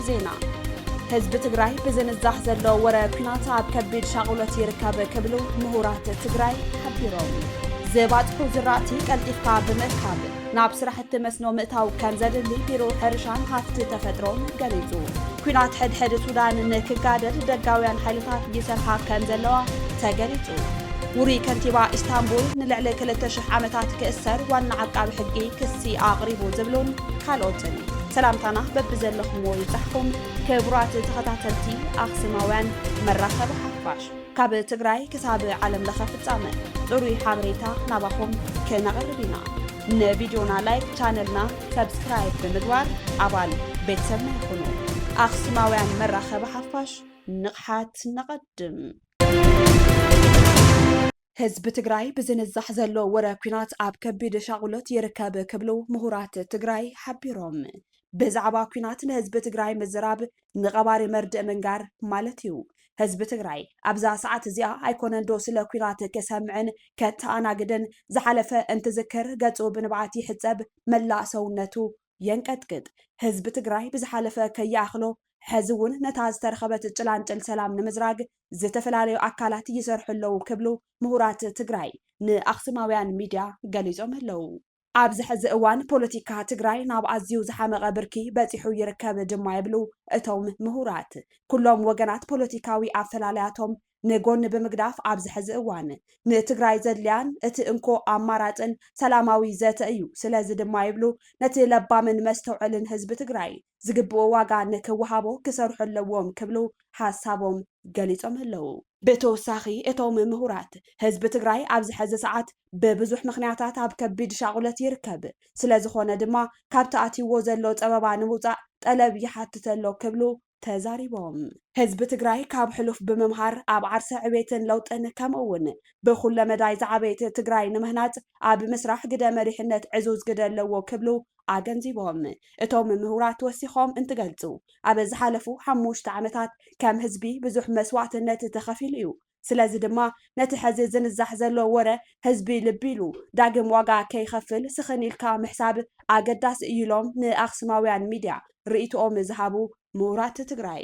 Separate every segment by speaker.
Speaker 1: زينة حزب تግራይ بزنزاح زلو ورا كنات عب كبيد شاغولت يركب كبلو مهورات تግራይ حبيروم زباطحو زراتي قلطفكا بمركب ناب سرحت مسنو مئتاو كان زدلي بيرو حرشان هافت تفطرون غليزو كنات حد سودان نكغادر دغاويان حيلفات يسرحا كان زلوا تغليزو وري كنتيبا اسطنبول نلعل 2000 عامታት كأسر وانا عقاب حقي كسي اقربو زبلون خالوتن سلامتنا ببزلخم ويصحكم كبرات تخاتلتي اخسماوያን መራኸብ ሓፋሽ ካብ ትግራይ ክሳብ ዓለም ለኸ ፍጻመ ጥሩይ ሓበሬታ ናባኹም ከነቕርብና ንቪዲዮና ላይክ ቻነልና ሰብስክራይብ ብምግባር ኣባል ቤተሰብና ይኹኑ ኣኽስማውያን መራኸብ ሓፋሽ ንቕሓት ነቐድም ህዝብ ትግራይ ብዝንዛሕ ዘሎ ወረ ኩናት ኣብ ከቢድ ሻغሎት ይርከብ ክብሉ ምሁራት ትግራይ ሓቢሮም ብዛዕባ ኩናት ንህዝቢ ትግራይ ምዝራብ ንቐባሪ መርድእ መንጋር ማለት እዩ ህዝቢ ትግራይ ኣብዛ ሰዓት እዚኣ ኣይኮነንዶ ስለ ኩናት ከሰምዕን ከተኣናግድን ዝሓለፈ እንትዝክር ገጹ ብንብዓት ይሕፀብ መላእ ሰውነቱ የንቀጥቅጥ ህዝቢ ትግራይ ብዝሓለፈ ከይኣኽሎ ሕዝውን ነታ ዝተረኸበት ጭላንጭል ሰላም ንምዝራግ ዝተፈላለዩ ኣካላት ይሰርሑ ክብሉ ምሁራት ትግራይ ንኣኽስማውያን ሚድያ ገሊጾም ኣለው ኣብዚ ሕዚ እዋን ፖለቲካ ትግራይ ናብ ኣዝዩ ዝሓመቐ ብርኪ በፂሑ ይርከብ ድማ ይብሉ እቶም ምሁራት ኩሎም ወገናት ፖለቲካዊ ኣፈላልያቶም ንጎን ብምግዳፍ ኣብዚ ሕዚ እዋን ንትግራይ ዘድልያን እቲ እንኮ ኣማራፅን ሰላማዊ ዘተ እዩ ስለዚ ድማ ይብሉ ነቲ ለባምን መስተውዕልን ህዝቢ ትግራይ ዝግብኦ ዋጋ ንክወሃቦ ክሰርሑ ኣለዎም ክብሉ ሓሳቦም ገሊጾም ኣለው ብተወሳኺ እቶም ምሁራት ህዝቢ ትግራይ ኣብዚ ሕዚ ሰዓት በብዙሕ ምኽንያታት ኣብ ከቢድ ሻغሎት ይርከብ ስለዝኾነ ድማ ካብ ተኣትይዎ ዘሎ ፀበባ ንምውፃእ ጠለብ ይሓትተሎ ክብሉ ተዛሪቦም ህዝቢ ትግራይ ካብ ሕሉፍ ብምምሃር ኣብ ዓርሰ ዕቤትን ለውጥን ከምኡውን ብኩለ መዳይ ዝዓበየት ትግራይ ንምህናፅ ኣብ ምስራሕ ግደ መሪሕነት ዕዙዝ ግደ ኣለዎ ክብሉ ኣገንዚቦም እቶም ምሁራት ወሲኾም እንትገልጹ ኣብ ዝሓለፉ 5 ዓመታት ከም ህዝቢ ብዙሕ መስዋዕትነት ተኸፊሉ እዩ ስለዚ ድማ ነቲ ሕዚ ዝንዛሕ ዘሎ ወረ ህዝቢ ልቢሉ ዳግም ዋጋ ከይኸፍል ስኽን ኢልካ ምሕሳብ ኣገዳሲ እዩ ኢሎም ንኣኽስማውያን ሚድያ ርእይቶኦም ዝሃቡ ምሁራት ትግራይ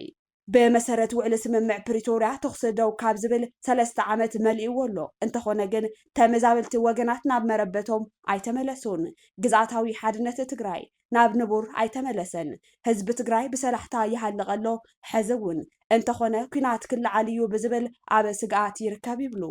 Speaker 1: በመሰረት ውዕል ስምምዕ ፕሪቶሪያ ተኽስደው ካብ ዝብል 3 ዓመት መልእዎ ኣሎ እንተኾነ ግን ተመዛበልቲ ወገናት ናብ መረበቶም ኣይተመለሱን ግዛታዊ ሓድነት ትግራይ ናብ ንቡር ኣይተመለሰን ህዝቢ ትግራይ ብሰላሕታ ይሃልቀሎ ሕዝውን እንተኾነ ኩናት ክልዓል እዩ ብዝብል ኣብ ስግኣት ይርከብ ይብሉ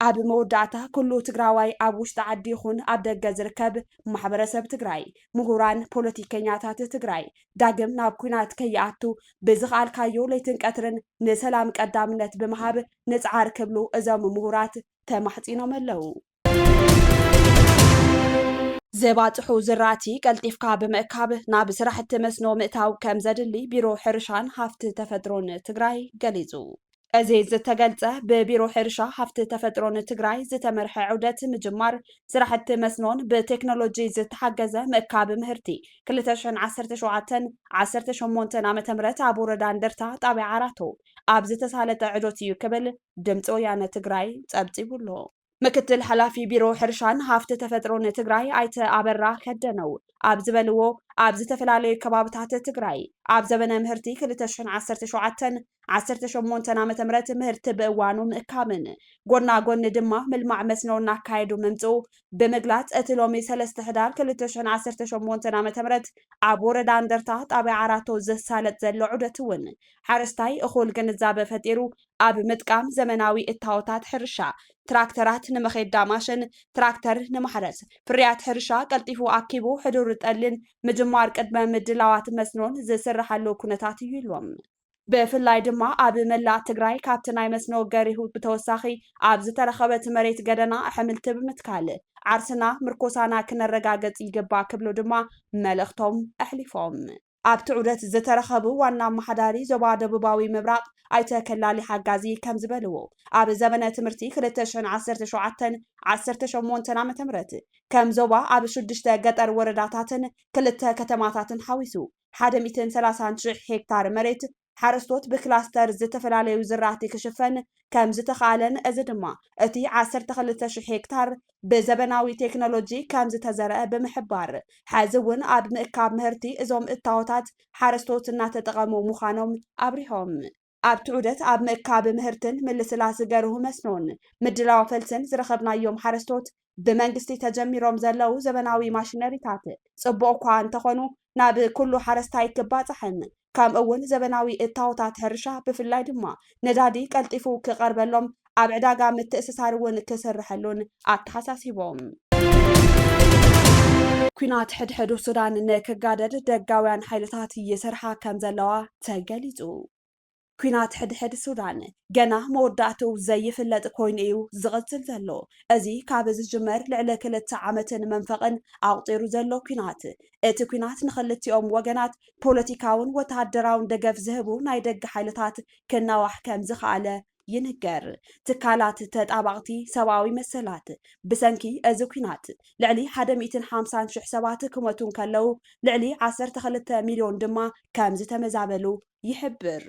Speaker 1: ኣብ መወዳእታ ኩሉ ትግራዋይ ኣብ ውሽጢ ዓዲ ይኹን ኣብ ደገ ዝርከብ ማሕበረሰብ ትግራይ ምሁራን ፖለቲከኛታት ትግራይ ዳግም ናብ ኩናት ከይኣቱ ብዝኻልካዮ ለይትን ቀትርን ንሰላም ቀዳምነት ብምሃብ ንፅዓር ክብሉ እዞም ምሁራት ተማሕፂኖም ኣለው ዘባጥሑ ዝራእቲ ቀልጢፍካ ብምእካብ ናብ ስራሕቲ መስኖ ምእታው ከም ዘድሊ ቢሮ ሕርሻን ሃፍቲ ተፈጥሮን ትግራይ ገሊጹ እዚ ዝተገልጸ ብቢሮ ሕርሻ ሃፍቲ ተፈጥሮን ትግራይ ዝተመርሐ ዑደት ምጅማር ስራሕቲ መስኖን ብቴክኖሎጂ ዝተሓገዘ ምእካብ ምህርቲ 2017-18 ዓ.ም ኣብ ወረዳ እንደርታ ጣብያ ዓራቶ ኣብ ዝተሳለጠ ዑደት እዩ ክብል ድምፂ ወያነ ትግራይ ጸብጺቡሎ ምክትል ሓላፊ ቢሮ ሕርሻን ሃፍቲ ተፈጥሮን ትግራይ ኣይተ ኣበራ ከደነው ኣብ ዝበልዎ ኣብ ዝተፈላለዩ ከባቢታት ትግራይ ኣብ ዘበነ ምህርቲ 2017-18 ዓ.ም ምህርቲ ብእዋኑ ምእካብን ጎና ጎኒ ድማ ምልማዕ መስኖ እናካየዱ ምምጽኡ ብምግላጽ እቲ ሎሚ 3 ሕዳር 2018 ዓ.ም ኣብ ወረዳ እንደርታ ጣብያ ዓራቶ ዝሳለጥ ዘሎ ዑደት እውን ሓረስታይ እኹል ግንዛበ ፈጢሩ ኣብ ምጥቃም ዘመናዊ እታወታት ሕርሻ ትራክተራት ንመኼዳ ማሽን ትራክተር ንማሕረስ ፍርያት ሕርሻ ቀልጢፉ ኣኪቡ ሕዱር ጠልን ምጅማር ቅድመ ምድላዋት መስኖን ዝስራሓሉ ኩነታት እዩ ኢሎም ብፍላይ ድማ ኣብ መላእ ትግራይ ካብቲ ናይ መስኖ ገሪሁ ብተወሳኺ ኣብ ዝተረኸበት መሬት ገደና ኣሕምልቲ ብምትካል ዓርስና ምርኮሳና ክነረጋገጽ ይግባእ ክብሉ ድማ መልእኽቶም ኣሕሊፎም ኣብቲ ዑደት ዝተረኸቡ ዋና ኣመሓዳሪ ዞባ ደቡባዊ ምብራቕ ኣይተ ከላሊ ሓጋዚ ከም ዝበልዎ ኣብ ዘመነ ትምህርቲ 2017-18 ዓ.ም ከም ዞባ ኣብ 6 ገጠር ወረዳታትን 2 ከተማታትን ሓዊሱ 130,000 ሄክታር መሬት ሓረስቶት ብክላስተር ዝተፈላለዩ ዝራእቲ ክሽፈን ከም ዝተኻኣለን እዚ ድማ እቲ 12,000 ሄክታር ብዘበናዊ ቴክኖሎጂ ከም ዝተዘርአ ብምሕባር ሓዚ እውን ኣብ ምእካብ ምህርቲ እዞም እታወታት ሓረስቶት እናተጠቐሙ ምዃኖም ኣብሪሆም ኣብ ትዑደት ኣብ ምእካብ ምህርትን ምልስላስ ገርሁ መስኖን ምድላው ፈልስን ዝረኸብናዮም ሓረስቶት ብመንግስቲ ተጀሚሮም ዘለው ዘበናዊ ማሽነሪታት ጽቡቕ እኳ እንተኾኑ ናብ ኩሉ ሓረስታይ ክባፅሕን ከምኡ እውን ዘበናዊ እታወታት ሕርሻ ብፍላይ ድማ ነዳዲ ቀልጢፉ ክቐርበሎም ኣብ ዕዳጋ ምትእስሳር እውን ክስርሐሉን ኣተሓሳሲቦም ኩናት ሕድሕዱ ሱዳን ንክጋደድ ደጋውያን ሓይልታት ይሰርሓ ከም ዘለዋ ተገሊጹ ኩናት ሕድሕድ ሱዳን ገና መወዳእቱ ዘይፍለጥ ኮይኑ እዩ ዝቕፅል ዘሎ እዚ ካብ ዝጅመር ልዕሊ 2 ዓመትን መንፈቕን ኣቕጢሩ ዘሎ ኩናት እቲ ኩናት ንኽልቲኦም ወገናት ፖለቲካውን ወተሃደራውን ደገፍ ዝህቡ ናይ ደገ ሓይልታት ክናዋሕ ከም ዝኸኣለ ይንገር ትካላት ተጣባቕቲ ሰብኣዊ መሰላት ብሰንኪ እዚ ኩናት ልዕሊ 150,000 ሰባት ክመቱን ከለው ልዕሊ 12 ሚልዮን ድማ ከም ዝተመዛበሉ ይሕብር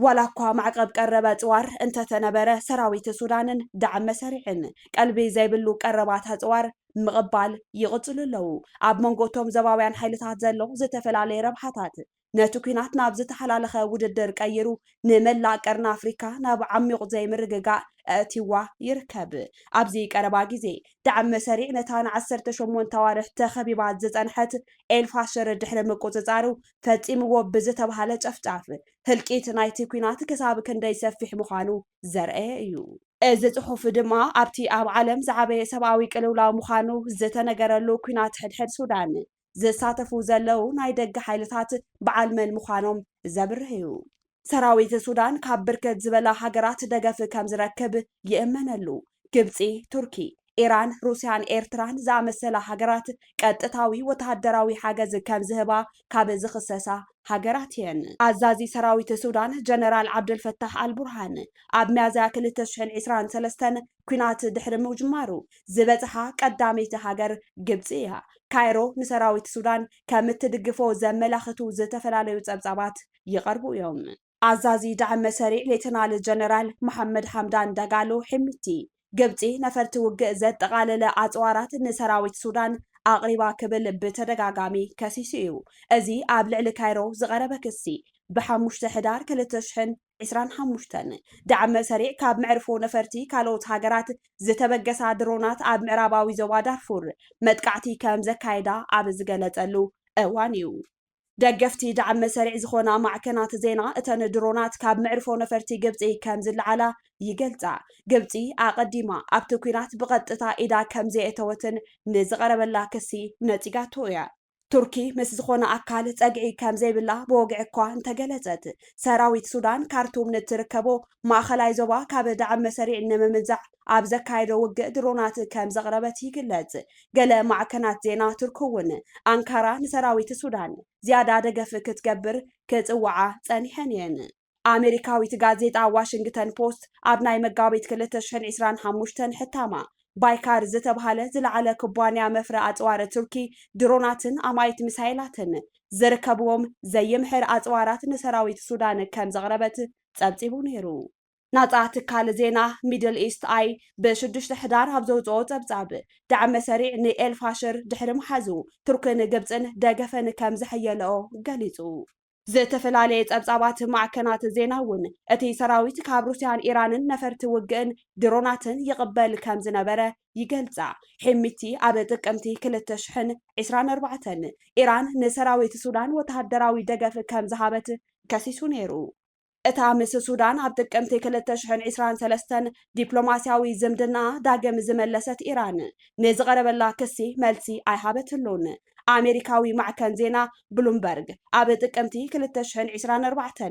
Speaker 1: ዋላ እኳ ማዕቀብ ቀረበ ጽዋር እንተተነበረ ሰራዊት ሱዳንን ዳዕም መሰሪዕን ቀልቢ ዘይብሉ ቀረባት ጽዋር ምቕባል ይቕጽሉ ኣለው ኣብ መንጎቶም ዘባውያን ሓይልታት ዘሎ ዝተፈላለየ ረብሓታት ነቲ ኩናት ናብ ዝተሓላለኸ ውድድር ቀይሩ ንመላእ ቀርኒ ኣፍሪካ ናብ ዓሚቕ ዘይምርግጋእ ኣእቲዋ ይርከብ ኣብዚ ቀረባ ግዜ ዳዕም መሰሪዕ ነታን 18 ተዋርሕ ተኸቢባ ዝጸንሐት ኤልፋሽር ድሕሪ ምቁፅጻሩ ፈጺምዎ ብዝተባሃለ ጨፍጫፍ ህልቂት ናይቲ ኩናት ክሳብ ክንደይ ሰፊሕ ምዃኑ ዘርአየ እዩ እዚ ጽሑፍ ድማ ኣብቲ ኣብ ዓለም ዝዓበየ ሰብኣዊ ቅልውላው ምዃኑ ዝተነገረሉ ኩናት ሕድሕድ ሱዳን ዝሳተፉ ዘለው ናይ ደገ ሓይልታት በዓልመን ምዃኖም ዘብርህ እዩ ሰራዊት ሱዳን ካብ ብርክት ዝበላ ሃገራት ደገፍ ከም ዝረክብ ይእመነሉ ግብፂ ቱርኪ ኢራን ሩስያን ኤርትራን ዝኣመሰላ ሃገራት ቀጥታዊ ወተሃደራዊ ሓገዝ ከም ዝህባ ካብ ዝኽሰሳ ሃገራት እየን ኣዛዚ ሰራዊት ሱዳን ጀነራል ዓብደልፈታሕ አልቡርሃን ኣብ ሚያዝያ 2023 ኩናት ድሕሪ ምጅማሩ ዝበፅሓ ቀዳመይቲ ሃገር ግብፂ እያ ካይሮ ንሰራዊት ሱዳን ከም እትድግፎ ዘመላኽቱ ዝተፈላለዩ ጸብጻባት ይቐርቡ እዮም ኣዛዚ ዳዕም መሰሪዕ ሌተናል ጀነራል መሐመድ ሐምዳን ዳጋሎ ሕምቲ ግብፂ ነፈርቲ ውግእ ዘጠቓለለ ኣጽዋራት ንሰራዊት ሱዳን ኣቕሪባ ክብል ብተደጋጋሚ ከሲሱ እዩ እዚ ኣብ ልዕሊ ካይሮ ዝቐረበ ክሲ ብ5 ሕዳር 2025 ዳዕም መሰሪዕ ካብ መዕርፎ ነፈርቲ ካልኦት ሃገራት ዝተበገሳ ድሮናት ኣብ ምዕራባዊ ዞባ ዳርፉር መጥቃዕቲ ከም ዘካየዳ ኣብ ዝገለጸሉ እዋን እዩ ደገፍቲ ዳዕም መሰሪዕ ዝኾና ማዕከናት ዜና እተን ድሮናት ካብ መዕርፎ ነፈርቲ ግብፂ ከም ዝለዓላ ይገልጻ ግብፂ ኣቐዲማ ኣብቲ ኩናት ብቐጥታ ኢዳ ከም ዘየተወትን ንዝቐረበላ ክሲ ነፂጋቶ እያ ቱርኪ ምስ ዝኾነ ኣካል ፀግዒ ከም ዘይብላ ብወግዒ እኳ እንተገለጸት ሰራዊት ሱዳን ካርቱም ንትርከቦ ማእኸላይ ዞባ ካብ ዳዕም መሰሪዕ ንምምዛዕ ኣብ ዘካየዶ ውግእ ድሮናት ከም ዘቕረበት ይግለጽ ገለ ማዕከናት ዜና ቱርክ እውን ኣንካራ ንሰራዊት ሱዳን ዝያዳ ደገፍ ክትገብር ክጽዋዓ ጸኒሐን እየን ኣሜሪካዊት ጋዜጣ ዋሽንግተን ፖስት ኣብ ናይ መጋቢት 2025 ሕታማ ባይካር ዝተባሃለ ዝለዓለ ኩባንያ መፍረ ኣጽዋር ቱርኪ ድሮናትን ኣማይት ሚሳይላትን ዝርከብዎም ዘይምሕር ኣጽዋራት ንሰራዊት ሱዳን ከም ዘቕረበት ጸብጺቡ ነይሩ ናጻ ትካል ዜና ሚድል ኢስት ኣይ ብ6 ሕዳር ኣብ ዘውፅኦ ጸብጻብ ዳዕም መሰሪዕ ንኤልፋሽር ድሕሪ ምሓዙ ቱርክን ግብፅን ደገፈን ከም ዘሕየለኦ ገሊጹ ዝተፈላለየ ጸብጻባት ማዕከናት ዜና እውን እቲ ሰራዊት ካብ ሩስያን ኢራንን ነፈርቲ ውግእን ድሮናትን ይቕበል ከም ዝነበረ ይገልጻ ሕምቲ ኣብ ጥቅምቲ 2024 ኢራን ንሰራዊት ሱዳን ወተሃደራዊ ደገፍ ከም ዝሃበት ከሲሱ ነይሩ እታ ምስ ሱዳን ኣብ ጥቅምቲ 2023 ዲፕሎማስያዊ ዝምድና ዳግም ዝመለሰት ኢራን ንዝቐረበላ ክሲ መልሲ ኣይሃበትሉን ኣሜሪካዊ ማዕከን ዜና ብሉምበርግ ኣብ ጥቅምቲ 2024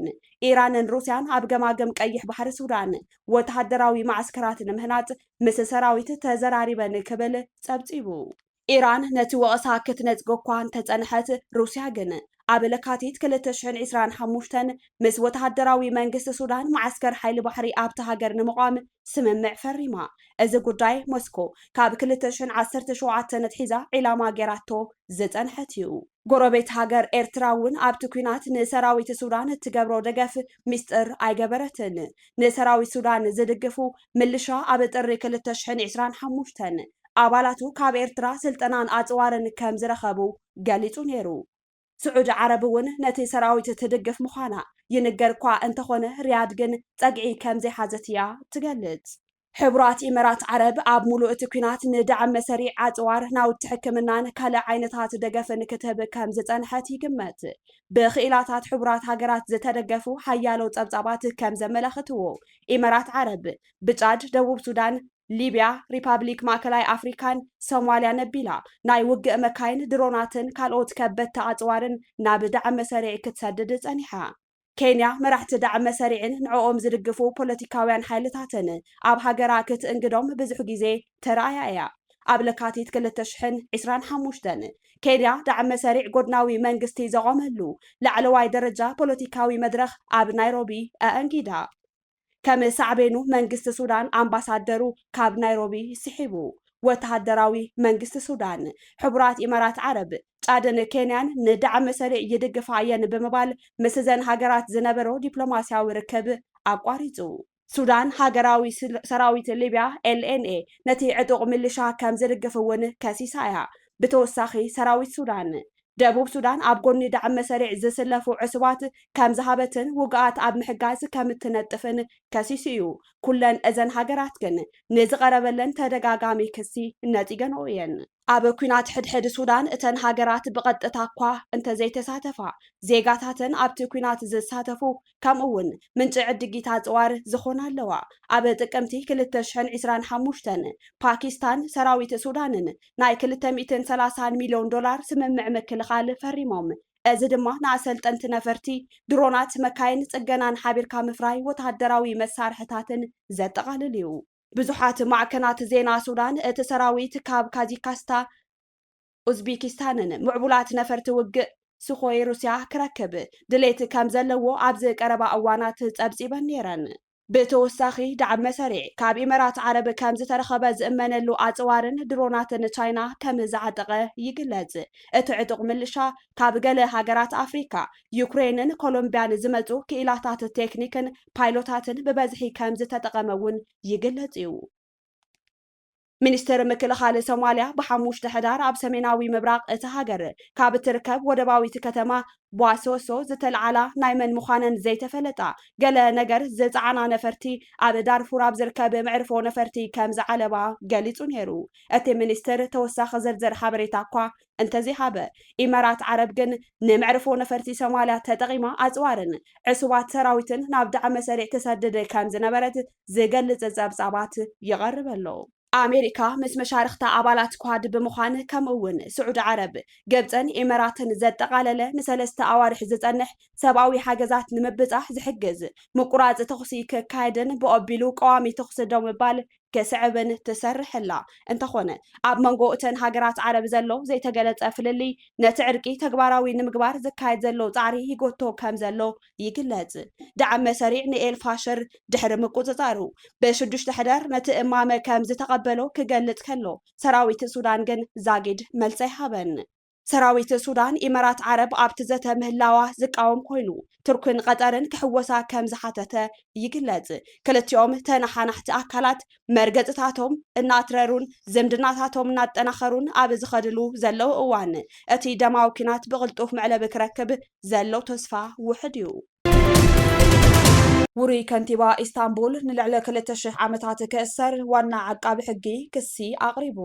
Speaker 1: ኢራንን ሩስያን ኣብ ገማገም ቀይሕ ባሕሪ ሱዳን ወተሃደራዊ ማዕስከራት ንምህናጽ ምስ ሰራዊት ተዘራሪበን ክብል ጸብጺቡ ኢራን ነቲ ወቐሳ ክትነጽጎ እኳ እንተጸንሐት ሩስያ ግን ኣብ ለካቲት 2025 ምስ ወተሃደራዊ መንግስቲ ሱዳን ማዕስከር ሓይሊ ባሕሪ ኣብቲ ሃገር ንምቋም ስምምዕ ፈሪማ እዚ ጉዳይ ሞስኮ ካብ 2017 ትሒዛ ዒላማ ገይራቶ ዝጸንሐት እዩ ጎረቤት ሃገር ኤርትራ እውን ኣብቲ ኩናት ንሰራዊት ሱዳን እትገብሮ ደገፍ ሚስጥር ኣይገበረትን። ንሰራዊት ሱዳን ዝድግፉ ምልሻ ኣብ ጥሪ 2025 ኣባላቱ ካብ ኤርትራ ስልጠናን ኣፅዋርን ከም ዝረኸቡ ገሊጹ ነይሩ። ስዑድ ዓረብ እውን ነቲ ሰራዊት ትድግፍ ምዃና ይንገር እኳ እንተኾነ ርያድ ግን ፀግዒ ከም ዘይሓዘት እያ ትገልጽ። ሕቡራት ኢሚራት ዓረብ ኣብ ሙሉእ እቲ ኩናት ንዳዕም መሰሪዕ ኣፅዋር ናውቲ ሕክምናን ካልእ ዓይነታት ደገፍን ክትህብ ከም ዝፀንሐት ይግመት። ብኽኢላታት ሕቡራት ሃገራት ዝተደገፉ ሓያሎ ፀብፃባት ከም ዘመላኽትዎ ኢሚራት ዓረብ ብጫድ፣ ደቡብ ሱዳን፣ ሊብያ፣ ሪፓብሊክ ማእከላይ ኣፍሪካን ሶማልያ ነቢላ ናይ ውግእ መካይን ድሮናትን ካልኦት ከበድቲ ኣፅዋርን ናብ ዳዕም መሰሪዕ ክትሰድድ ፀኒሓ። ኬንያ መራሕቲ ዳዕም መሰሪዕን ንዕኦም ዝድግፉ ፖለቲካውያን ሓይልታትን ኣብ ሃገራ ክትእንግዶም ብዙሕ ግዜ ተረኣያ እያ። ኣብ ለካቲት 2025 ኬንያ ዳዕም መሰሪዕ ጎድናዊ መንግስቲ ዘቆመሉ ላዕለዋይ ደረጃ ፖለቲካዊ መድረኽ ኣብ ናይሮቢ ኣአንጊዳ። ከም ሳዕቤኑ መንግስቲ ሱዳን ኣምባሳደሩ ካብ ናይሮቢ ይስሒቡ። ወተሃደራዊ መንግስቲ ሱዳን ሕቡራት ኢሚራት ዓረብ ጫድን ኬንያን ንዳዕም መሰሪዕ ይድግፋ እየን ብምባል ምስ እዘን ሃገራት ዝነበሮ ዲፕሎማስያዊ ርክብ ኣቋሪፁ። ሱዳን ሃገራዊ ሰራዊት ሊብያ ኤልኤንኤ ነቲ ዕጡቕ ምልሻ ከም ዝድግፍ እውን ከሲሳ እያ። ብተወሳኺ ሰራዊት ሱዳን ደቡብ ሱዳን ኣብ ጎኒ ዳዕም መሰሪዕ ዝስለፉ ዕሱባት ከም ዝሃበትን ውግኣት ኣብ ምሕጋዝ ከም እትነጥፍን ከሲሱ እዩ። ኩለን እዘን ሃገራት ግን ንዝቐረበለን ተደጋጋሚ ክሲ ነፂገንኦ እየን። ኣብ ኩናት ሕድሕድ ሱዳን እተን ሃገራት ብቐጥታ እኳ እንተዘይተሳተፋ ዜጋታትን ኣብቲ ኩናት ዝሳተፉ ከምኡ እውን ምንጪ ዕድጊት ኣፅዋር ዝኾና ኣለዋ። ኣብ ጥቅምቲ 2025 ፓኪስታን ሰራዊት ሱዳንን ናይ 230 ሚልዮን ዶላር ስምምዕ ምክልኻል ፈሪሞም። እዚ ድማ ንኣሰልጠንቲ ነፈርቲ ድሮናት፣ መካይን ፅገናን ሓቢርካ ምፍራይ ወተሃደራዊ መሳርሕታትን ዘጠቓልል እዩ። ብዙሓት ማዕከናት ዜና ሱዳን እቲ ሰራዊት ካብ ካዚካስታ ኡዝቤኪስታንን ምዕቡላት ነፈርቲ ውግእ ስኮይ ሩስያ ክረክብ ድሌት ከም ዘለዎ ኣብዚ ቀረባ እዋናት ፀብፂበን ነይረን። ብተወሳኺ ዳዕም መሰሪዕ ካብ ኢሚራት ዓረብ ከም ዝተረኸበ ዝእመነሉ ኣፅዋርን ድሮናትን ቻይና ከም ዝዓጠቐ ይግለጽ። እቲ ዕጡቕ ምልሻ ካብ ገለ ሃገራት ኣፍሪካ ዩክሬንን ኮሎምቢያን ዝመፁ ክኢላታት ቴክኒክን ፓይሎታትን ብበዝሒ ከም ዝተጠቐመ እውን ይግለጽ እዩ። ሚኒስትር ምክልኻል ሶማልያ ብ5 ሕዳር ኣብ ሰሜናዊ ምብራቕ እቲ ሃገር ካብ እትርከብ ወደባዊት ከተማ ቧሶሶ ዝተለዓላ ናይ መን ምዃነን ዘይተፈለጣ ገለ ነገር ዘፀዓና ነፈርቲ ኣብ ዳርፉር ኣብ ዝርከብ መዕርፎ ነፈርቲ ከም ዝዓለባ ገሊጹ ነይሩ። እቲ ሚኒስትር ተወሳኺ ዝርዝር ሓበሬታ እኳ እንተዘይሃበ ኢሚራት ዓረብ ግን ንመዕርፎ ነፈርቲ ሶማልያ ተጠቒማ ኣፅዋርን ዕሱባት ሰራዊትን ናብ ዳዕም መሰሪዕ ትሰድድ ከም ዝነበረት ዝገልጽ ፀብጻባት ይቐርብ ኣሎ። ኣሜሪካ ምስ መሻርክታ ኣባላት ኳድ ብምዃን ከምኡ እውን ስዑድ ዓረብ ግብፅን ኢሚራትን ዘጠቓለለ ንሰለስተ ኣዋርሕ ዝፀንሕ ሰብኣዊ ሓገዛት ንምብፃሕ ዝሕግዝ ምቁራፅ ተኽሲ ክካየድን ብቐቢሉ ቀዋሚ ተኽሲ ደው ምባል ክስዕብን ትሰርሕላ እንተኾነ ኣብ መንጎ እተን ሃገራት ዓረብ ዘሎ ዘይተገለፀ ፍልሊ ነቲ ዕርቂ ተግባራዊ ንምግባር ዝካየድ ዘሎ ፃዕሪ ይጎቶ ከም ዘሎ ይግለጽ። ዳዕም መሰሪዕ ንኤልፋሽር ድሕሪ ምቁፅፃሩ ብ6 ሕዳር ነቲ እማመ ከም ዝተቐበሎ ክገልጽ ከሎ ሰራዊት ሱዳን ግን ዛጊድ መልሲ ኣይሃበን። ሰራዊት ሱዳን ኢሚራት ዓረብ ኣብቲ ዘተ ምህላዋ ዝቃወም ኮይኑ ቱርክን ቀጠርን ክሕወሳ ከም ዝሓተተ ይግለጽ። ክልቲኦም ተነሓናሕቲ ኣካላት መርገፅታቶም እናትረሩን ዝምድናታቶም እናጠናኸሩን ኣብ ዝኸድሉ ዘለው እዋን እቲ ደማዊ ኩናት ብቕልጡፍ መዕለቢ ክረክብ ዘሎ ተስፋ ውሕድ እዩ። ውሩይ ከንቲባ ኢስታንቡል ንልዕሊ 2000 ዓመታት ክእሰር ዋና ዓቃቢ ሕጊ ክሲ ኣቕሪቡ።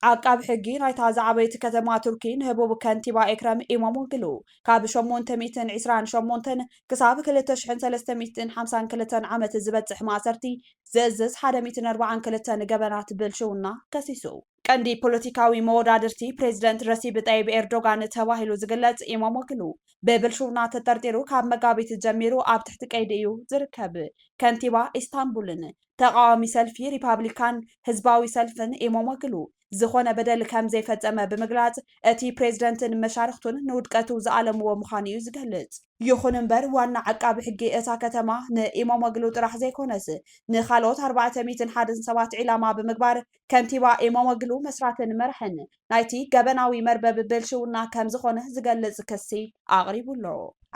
Speaker 1: ዓቃቢ ሕጊ ናይታ ዝዓበይቲ ከተማ ቱርኪ ንህቡብ ከንቲባ ኤክረም ኢማሞግሉ ካብ 828 ክሳብ 2352 ዓመት ዝበፅሕ ማእሰርቲ ዝእዝዝ 142 ገበናት ብልሽውና ከሲሱ። ቀንዲ ፖለቲካዊ መወዳድርቲ ፕሬዚደንት ረሲብ ጣይብ ኤርዶጋን ተባሂሉ ዝግለጽ ኢማሞግሉ ብብልሽውና ተጠርጢሩ ካብ መጋቢት ጀሚሩ ኣብ ትሕቲ ቀይዲ እዩ ዝርከብ። ከንቲባ ኢስታንቡልን ተቃዋሚ ሰልፊ ሪፓብሊካን ህዝባዊ ሰልፍን ኢማሞግሉ ዝኾነ በደል ከም ዘይፈጸመ ብምግላጽ እቲ ፕሬዝደንትን መሻርክቱን ንውድቀቱ ዝኣለምዎ ምዃኑ እዩ ዝገልጽ። ይኹን እምበር ዋና ዓቃቢ ሕጊ እታ ከተማ ንኢማሞግሉ ጥራሕ ዘይኮነስ ንኻልኦት 401 ሰባት ዒላማ ብምግባር ከንቲባ ኢማሞግሉ መስራትን መርሕን ናይቲ ገበናዊ መርበብ ብልሽውና ከም ዝኾነ ዝገልጽ ክሲ ኣቕሪቡሎ።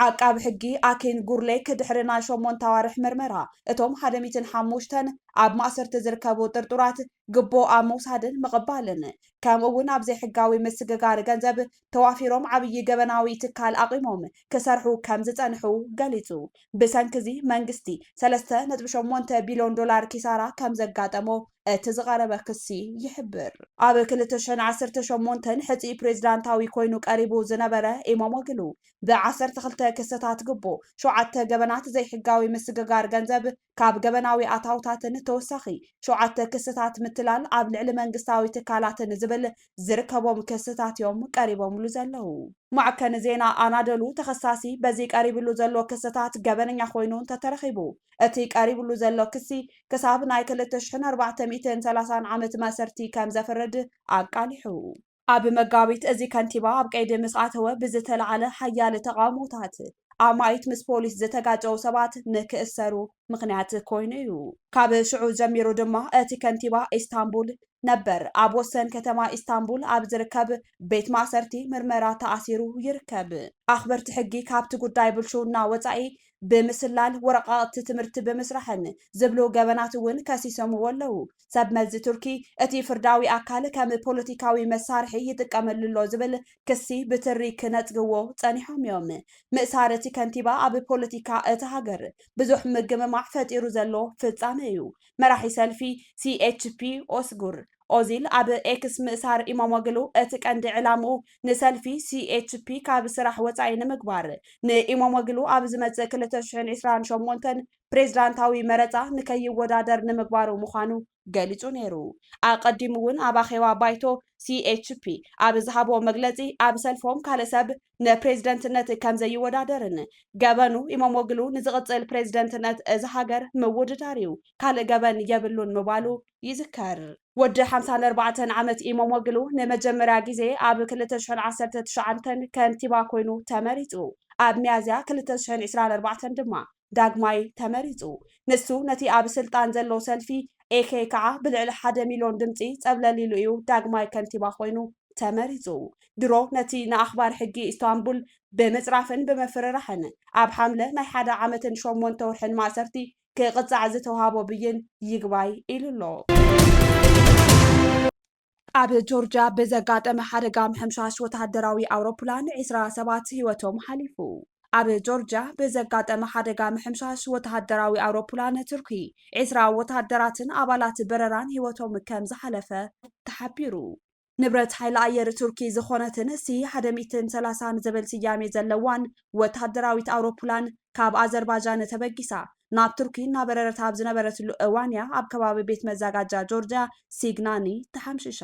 Speaker 1: ዓቃቢ ሕጊ ኣኪን ጉርሌክ ድሕሪ ናይ 8 ኣዋርሕ ምርመራ እቶም 105 ኣብ ማእሰርቲ ዝርከቡ ጥርጡራት ግቦ ኣብ ምውሳድን ምቕባልን ከምኡውን ኣብ ዘይሕጋዊ ምስግጋር ገንዘብ ተዋፊሮም ዓብዪ ገበናዊ ትካል ኣቂሞም ክሰርሑ ከም ዝጸንሑ ገሊጹ። ብሰንኪ መንግስቲ 3.8 ቢልዮን ዶላር ኪሳራ ከም ዘጋጠሞ እቲ ዝቐረበ ክሲ ይሕብር። ኣብ 2018 ሕፂ ፕሬዝዳንታዊ ኮይኑ ቀሪቡ ዝነበረ ኢማሞግሉ ብ12 ክስታት ግቦ 7 ገበናት ዘይሕጋዊ ምስግጋር ገንዘብ ካብ ገበናዊ ኣታውታትን ተወሳኺ 7 ክስታት ምትላል ኣብ ልዕሊ መንግስታዊ ትካላትን ዝብል ዝርከቦም ክስታት እዮም ቀሪቦምሉ ዘለው። ማዕከን ዜና ኣናደሉ ተኸሳሲ በዚ ቀሪብሉ ዘሎ ክስታት ገበነኛ ኮይኑ ተተረኺቡ እቲ ቀሪብሉ ዘሎ ክሲ ክሳብ ናይ 2430 ዓመት ማእሰርቲ ከም ዘፍርድ ኣቃሊሑ። ኣብ መጋቢት እዚ ከንቲባ ኣብ ቀይዲ ምስ ኣተወ ብዝተለዓለ ሓያል ተቃውሞታት ኣማይት ምስ ፖሊስ ዝተጋጨው ሰባት ንክእሰሩ ምክንያት ኮይኑ እዩ። ካብ ሽዑ ጀሚሩ ድማ እቲ ከንቲባ ኢስታንቡል ነበር ኣብ ወሰን ከተማ ኢስታንቡል ኣብ ዝርከብ ቤት ማእሰርቲ ምርመራ ተኣሲሩ ይርከብ። ኣኽበርቲ ሕጊ ካብቲ ጉዳይ ብልሹውና ወፃኢ ብምስላል ወረቃቅቲ ትምህርቲ ብምስራሕን ዝብሉ ገበናት እውን ከሲሶምዎ ኣለው። ሰብ መዚ ቱርኪ እቲ ፍርዳዊ ኣካል ከም ፖለቲካዊ መሳርሒ ይጥቀመሉ ዝብል ክሲ ብትሪ ክነጽግዎ ጸኒሖም እዮም። ምእሳር እቲ ከንቲባ ኣብ ፖለቲካ እቲ ሃገር ብዙሕ ምግምማዕ ፈጢሩ ዘሎ ፍጻመ እዩ። መራሒ ሰልፊ CHP ኦዚል ኣብ ኤክስ ምእሳር ኢማሞግሉ እቲ ቀንዲ ዕላምኡ ንሰልፊ CHP ካብ ስራሕ ወፃኢ ንምግባር ንኢማሞግሉ ኣብ ዝመጽእ 2028 ፕሬዝዳንታዊ መረፃ ንከይወዳደር ንምግባሩ ምዃኑ ገሊጹ ነይሩ። ኣቀዲሙ እውን ኣብ ኣኼባ ባይቶ CHP ኣብ ዝሃቦ መግለጺ ኣብ ሰልፎም ካልእ ሰብ ንፕሬዝደንትነት ከም ዘይወዳደርን ገበኑ ኢማሞግሉ ንዝቕጽል ፕሬዝደንትነት እዚ ሃገር ምውድዳር እዩ ካልእ ገበን የብሉን ምባሉ ይዝከር። ወዲ 54 ዓመት ኢማሞግሉ ንመጀመርያ ግዜ ኣብ 2019 ከንቲባ ኮይኑ ተመሪጹ። ኣብ ሚያዝያ 2024 ድማ ዳግማይ ተመሪጹ። ንሱ ነቲ ኣብ ስልጣን ዘሎ ሰልፊ ኤኬ ከዓ ብልዕሊ 1 ሚልዮን ድምፂ ጸብለሊሉ እዩ ዳግማይ ከንቲባ ኮይኑ ተመሪጹ። ድሮ ነቲ ንኣኽባር ሕጊ ኢስታንቡል ብምጽራፍን ብምፍርራሕን ኣብ ሓምለ ናይ 1 ዓመትን 8 ወርሕን ማእሰርቲ ክቕጻዕ ዝተውሃቦ ብይን ይግባይ ኢሉሎ። ኣብ ጆርጅያ ብዘጋጠመ ሓደጋ ምሕምሻሽ ወተሃደራዊ ኣውሮፕላን 20 ሰባት ህይወቶም ሓሊፉ። ኣብ ጆርጅያ ብዘጋጠመ ሓደጋ ምሕምሻሽ ወተሃደራዊ ኣውሮፕላን ቱርኪ 20 ወተሃደራትን ኣባላት በረራን ህይወቶም ከም ዝሓለፈ ተሓቢሩ። ንብረት ሓይሊ ኣየር ቱርኪ ዝኾነትን C-130 ዝብል ስያሜ ዘለዋን ወተሃደራዊት ኣውሮፕላን ካብ ኣዘርባይጃን ተበጊሳ ናብ ቱርኪ እናበረረት ኣብ ዝነበረትሉ እዋንያ ኣብ ከባቢ ቤት መዘጋጃ ጆርጅያ ሲግናኒ ተሓምሽሻ።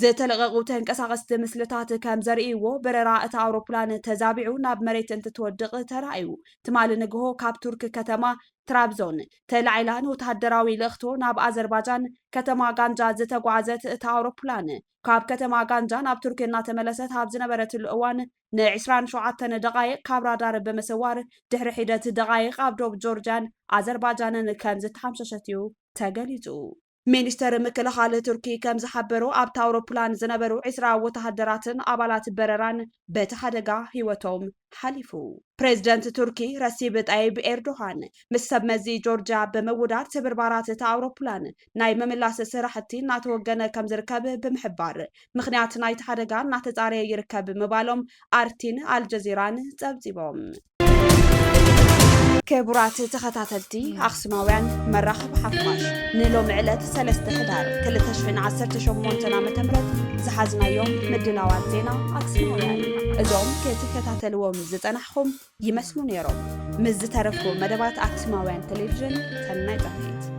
Speaker 1: ዝተለቐቑ ተንቀሳቐስቲ ምስልታት ከም ዘርእይዎ በረራ እታ ኣውሮፕላን ተዛቢዑ ናብ መሬት እንትትወድቕ ተራእዩ። ትማሊ ንግሆ ካብ ቱርክ ከተማ ትራብዞን ተላዒላ ንወተሃደራዊ ልእኽቶ ናብ ኣዘርባይጃን ከተማ ጋንጃ ዝተጓዓዘት እታ ኣውሮፕላን ካብ ከተማ ጋንጃ ናብ ቱርኪ እናተመለሰት ኣብ ዝነበረትሉ እዋን ን27 ደቃይቕ ካብ ራዳር ብምስዋር ድሕሪ ሒደት ደቃይቕ ኣብ ዶብ ጆርጅያን ኣዘርባይጃንን ከም ዝተሓምሸሸት እዩ ተገሊጹ። ሚኒስተር ምክልኻል ቱርኪ ከም ዝሓበሩ ኣብታ ኣውሮፕላን ዝነበሩ 20 ወተሃደራትን ኣባላት በረራን በቲ ሓደጋ ህይወቶም ሓሊፉ። ፕሬዝደንት ቱርኪ ረሲብ ጣይብ ኤርዶሃን ምስ ሰብ መዚ ጆርጅያ ብምውዳድ ስብርባራት እታ ኣውሮፕላን ናይ ምምላስ ስራሕቲ እናተወገነ ከም ዝርከብ ብምሕባር ምክንያት ናይቲ ሓደጋ እናተጻረየ ይርከብ ምባሎም ኣርቲን ኣልጀዚራን ጸብጺቦም። ክቡራት ተኸታተልቲ ኣኽሱማውያን መራኸቢ ሓፋሽ ንሎም ዕለት 3 ሕዳር 2018 ዓ.ም ዝሓዝናዮም ምድላዋት ዜና ኣኽሱማውያን እዞም ክትከታተልዎም ዝጸናሕኹም ይመስሉ ነይሮም። ምስ ዝተረፉ መደባት ኣኽሱማውያን ቴሌቪዥን ሰናይ ጻፊት